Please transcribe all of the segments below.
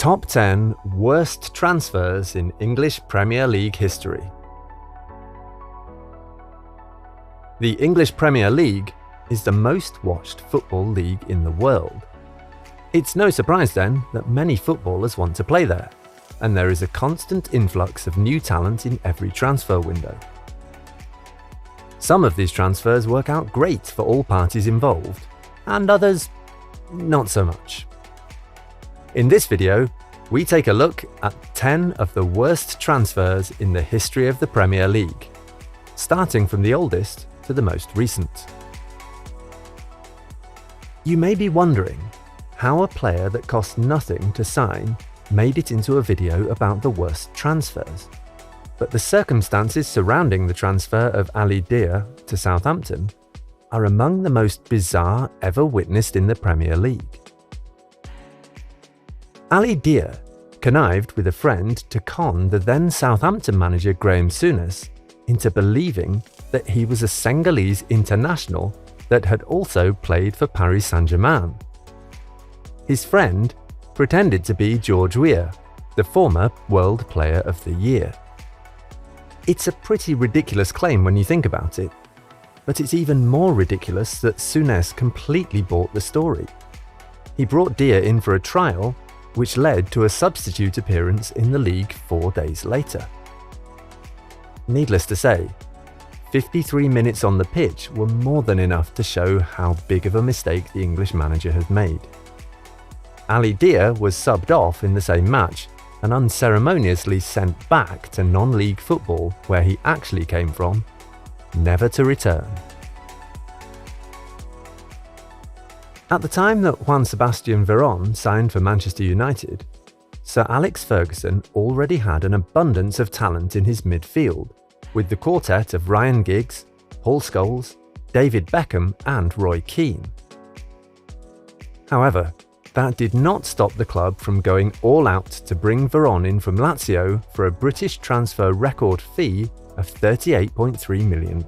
Top 10 Worst Transfers in English Premier League History. The English Premier League is the most watched football league in the world. It's no surprise then that many footballers want to play there, and there is a constant influx of new talent in every transfer window. Some of these transfers work out great for all parties involved, and others, not so much. In this video, we take a look at 10 of the worst transfers in the history of the Premier League, starting from the oldest to the most recent. You may be wondering how a player that cost nothing to sign made it into a video about the worst transfers. But the circumstances surrounding the transfer of Ali Dia to Southampton are among the most bizarre ever witnessed in the Premier League. Ali Dia connived with a friend to con the then Southampton manager Graham Souness into believing that he was a Senegalese international that had also played for Paris Saint-Germain. His friend pretended to be George Weah, the former World Player of the Year. It's a pretty ridiculous claim when you think about it, but it's even more ridiculous that Souness completely bought the story. He brought Dia in for a trial, which led to a substitute appearance in the league 4 days later. Needless to say, 53 minutes on the pitch were more than enough to show how big of a mistake the English manager had made. Ali Dia was subbed off in the same match and unceremoniously sent back to non-league football where he actually came from, never to return. At the time that Juan Sebastian Veron signed for Manchester United, Sir Alex Ferguson already had an abundance of talent in his midfield, with the quartet of Ryan Giggs, Paul Scholes, David Beckham and Roy Keane. However, that did not stop the club from going all out to bring Veron in from Lazio for a British transfer record fee of £38.3 million.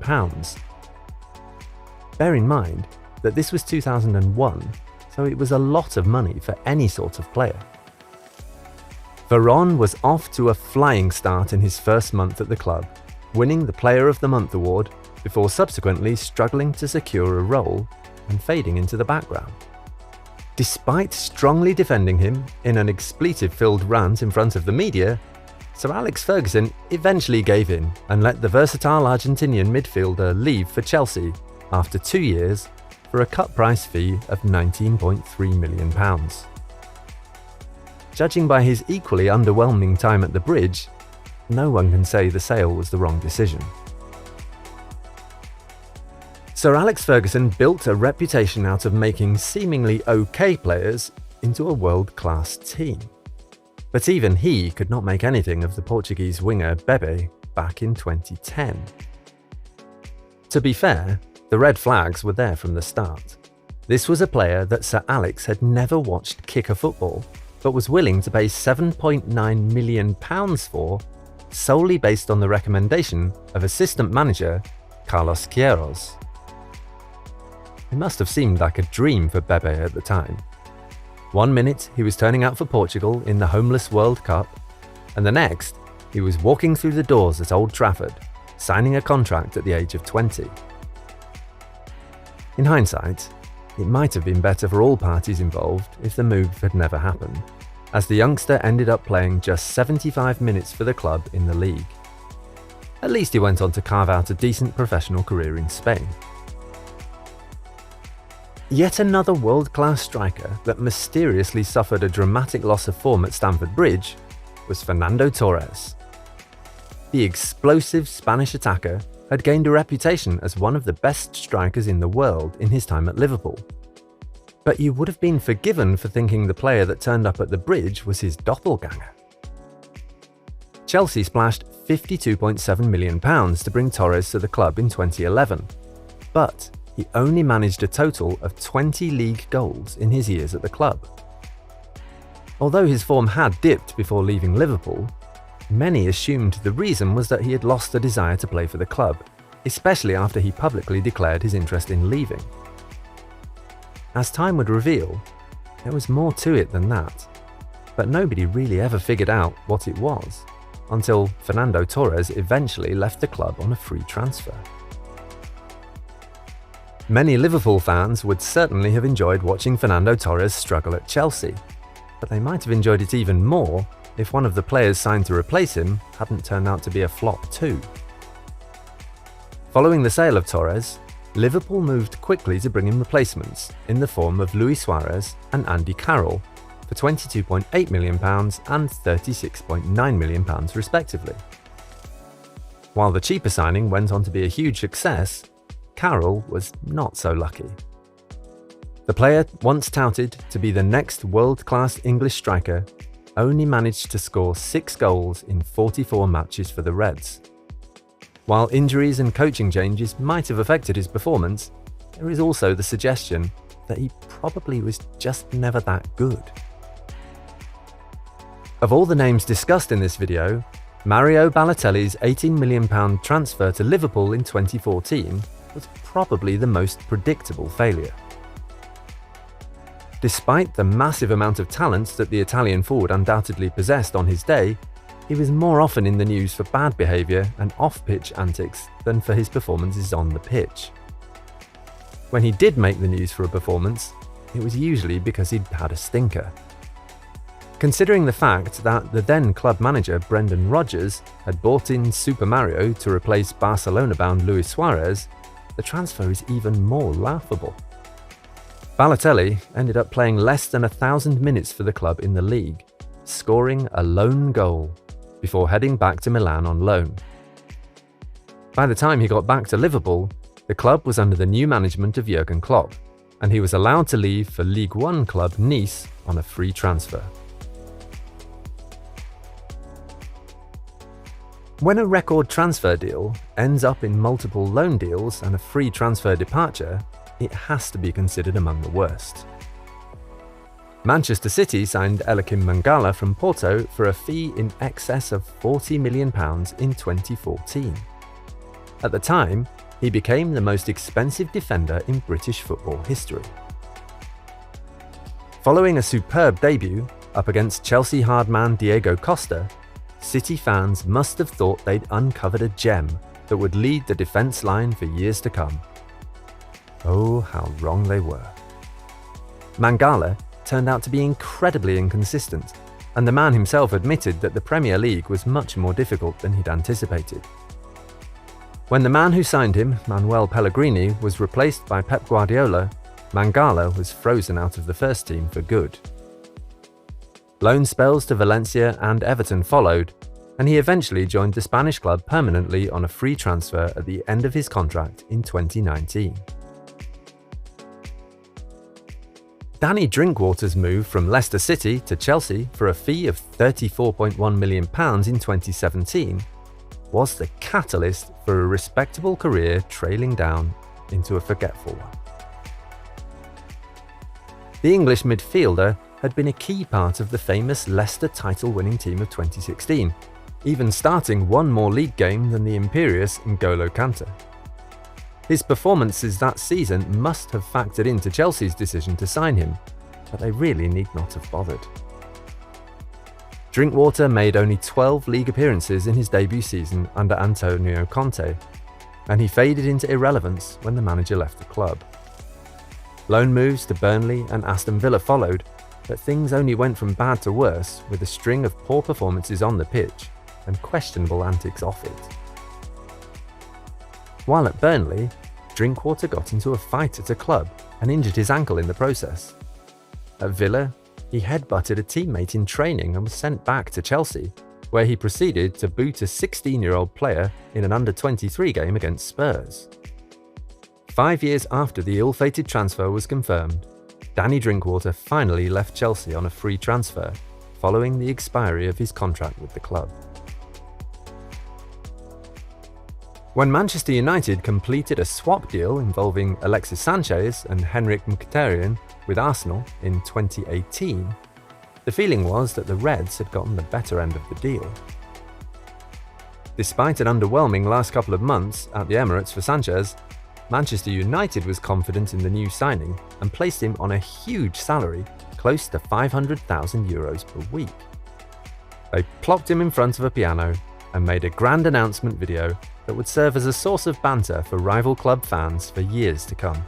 Bear in mind that this was 2001, so it was a lot of money for any sort of player. Veron was off to a flying start in his first month at the club, winning the Player of the Month award before subsequently struggling to secure a role and fading into the background. Despite strongly defending him in an expletive-filled rant in front of the media, Sir Alex Ferguson eventually gave in and let the versatile Argentinian midfielder leave for Chelsea after 2 years for a cut price fee of £19.3 million. Judging by his equally underwhelming time at the Bridge, no one can say the sale was the wrong decision. Sir Alex Ferguson built a reputation out of making seemingly okay players into a world-class team. But even he could not make anything of the Portuguese winger Bebe back in 2010. To be fair, the red flags were there from the start. This was a player that Sir Alex had never watched kick a football, but was willing to pay £7.9 million for, solely based on the recommendation of assistant manager Carlos Queiroz. It must have seemed like a dream for Bebe at the time. 1 minute he was turning out for Portugal in the Homeless World Cup, and the next he was walking through the doors at Old Trafford, signing a contract at the age of 20. In hindsight, it might have been better for all parties involved if the move had never happened, as the youngster ended up playing just 75 minutes for the club in the league. At least he went on to carve out a decent professional career in Spain. Yet another world-class striker that mysteriously suffered a dramatic loss of form at Stamford Bridge was Fernando Torres. The explosive Spanish attacker had gained a reputation as one of the best strikers in the world in his time at Liverpool. But you would have been forgiven for thinking the player that turned up at the Bridge was his doppelganger. Chelsea splashed £52.7 million to bring Torres to the club in 2011, but he only managed a total of 20 league goals in his years at the club. Although his form had dipped before leaving Liverpool, many assumed the reason was that he had lost the desire to play for the club, especially after he publicly declared his interest in leaving. As time would reveal, there was more to it than that. but nobody really ever figured out what it was, until Fernando Torres eventually left the club on a free transfer. Many Liverpool fans would certainly have enjoyed watching Fernando Torres struggle at Chelsea, but they might have enjoyed it even more if one of the players signed to replace him hadn't turned out to be a flop too. Following the sale of Torres, Liverpool moved quickly to bring in replacements in the form of Luis Suarez and Andy Carroll for £22.8 million and £36.9 million respectively. While the cheaper signing went on to be a huge success, Carroll was not so lucky. The player, once touted to be the next world-class English striker, only managed to score 6 goals in 44 matches for the Reds. While injuries and coaching changes might have affected his performance, there is also the suggestion that he probably was just never that good. Of all the names discussed in this video, Mario Balotelli's £18 million transfer to Liverpool in 2014 was probably the most predictable failure. Despite the massive amount of talent that the Italian forward undoubtedly possessed on his day, he was more often in the news for bad behaviour and off-pitch antics than for his performances on the pitch. When he did make the news for a performance, it was usually because he'd had a stinker. Considering the fact that the then club manager Brendan Rodgers had bought in Super Mario to replace Barcelona-bound Luis Suarez, the transfer is even more laughable. Balotelli ended up playing less than 1,000 minutes for the club in the league, scoring a lone goal, before heading back to Milan on loan. By the time he got back to Liverpool, the club was under the new management of Jurgen Klopp, and he was allowed to leave for League One club Nice on a free transfer. When a record transfer deal ends up in multiple loan deals and a free transfer departure, it has to be considered among the worst. Manchester City signed Eliakim Mangala from Porto for a fee in excess of £40 million in 2014. At the time, he became the most expensive defender in British football history. Following a superb debut up against Chelsea hardman Diego Costa, City fans must have thought they'd uncovered a gem that would lead the defence line for years to come. Oh, how wrong they were. Mangala turned out to be incredibly inconsistent, and the man himself admitted that the Premier League was much more difficult than he'd anticipated. When the man who signed him, Manuel Pellegrini, was replaced by Pep Guardiola, Mangala was frozen out of the first team for good. Loan spells to Valencia and Everton followed, and he eventually joined the Spanish club permanently on a free transfer at the end of his contract in 2019. Danny Drinkwater's move from Leicester City to Chelsea for a fee of £34.1 million in 2017 was the catalyst for a respectable career trailing down into a forgetful one. The English midfielder had been a key part of the famous Leicester title-winning team of 2016, even starting one more league game than the imperious N'Golo Kante. His performances that season must have factored into Chelsea's decision to sign him, but they really need not have bothered. Drinkwater made only 12 league appearances in his debut season under Antonio Conte, and he faded into irrelevance when the manager left the club. Loan moves to Burnley and Aston Villa followed, but things only went from bad to worse with a string of poor performances on the pitch and questionable antics off it. While at Burnley, Drinkwater got into a fight at a club and injured his ankle in the process. At Villa, he headbutted a teammate in training and was sent back to Chelsea, where he proceeded to boot a 16-year-old player in an under-23 game against Spurs. 5 years after the ill-fated transfer was confirmed, Danny Drinkwater finally left Chelsea on a free transfer, following the expiry of his contract with the club. When Manchester United completed a swap deal involving Alexis Sanchez and Henrik Mkhitaryan with Arsenal in 2018, the feeling was that the Reds had gotten the better end of the deal. Despite an underwhelming last couple of months at the Emirates for Sanchez, Manchester United was confident in the new signing and placed him on a huge salary close to €500,000 per week. They plopped him in front of a piano and made a grand announcement video that would serve as a source of banter for rival club fans for years to come.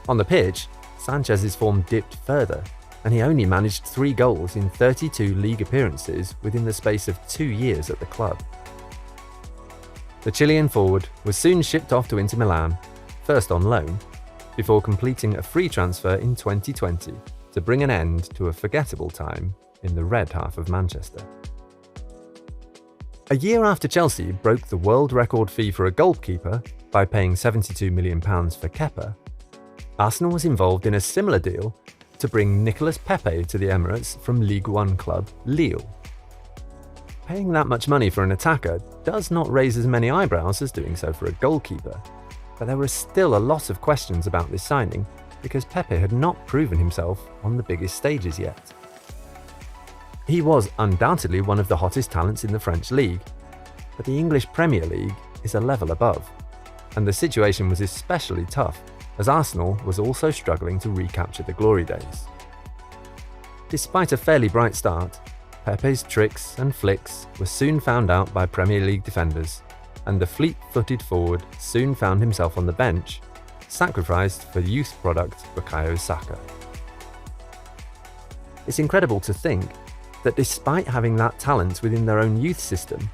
On the pitch, Sanchez's form dipped further, and he only managed 3 goals in 32 league appearances within the space of 2 years at the club. The Chilean forward was soon shipped off to Inter Milan, first on loan, before completing a free transfer in 2020 to bring an end to a forgettable time in the red half of Manchester. A year after Chelsea broke the world record fee for a goalkeeper by paying £72 million for Kepa, Arsenal was involved in a similar deal to bring Nicolas Pepe to the Emirates from Ligue 1 club Lille. Paying that much money for an attacker does not raise as many eyebrows as doing so for a goalkeeper, but there were still a lot of questions about this signing because Pepe had not proven himself on the biggest stages yet. He was undoubtedly one of the hottest talents in the French league, but the English Premier League is a level above, and the situation was especially tough as Arsenal was also struggling to recapture the glory days. Despite a fairly bright start, Pepe's tricks and flicks were soon found out by Premier League defenders, and the fleet-footed forward soon found himself on the bench, sacrificed for youth product Bukayo Saka. It's incredible to think that despite having that talent within their own youth system,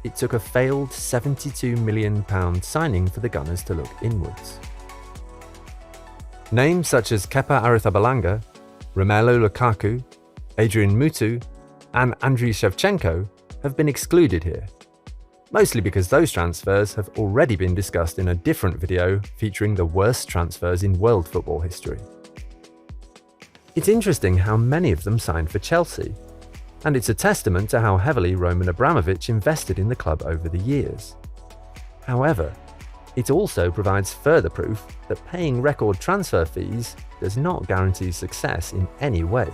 it took a failed £72 million signing for the Gunners to look inwards. Names such as Kepa Arrizabalaga, Romelu Lukaku, Adrian Mutu, and Andriy Shevchenko have been excluded here, mostly because those transfers have already been discussed in a different video featuring the worst transfers in world football history. It's interesting how many of them signed for Chelsea, and it's a testament to how heavily Roman Abramovich invested in the club over the years. However, it also provides further proof that paying record transfer fees does not guarantee success in any way.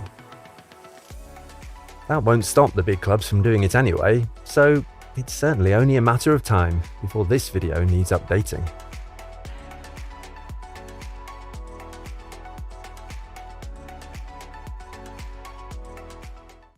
That won't stop the big clubs from doing it anyway, so it's certainly only a matter of time before this video needs updating.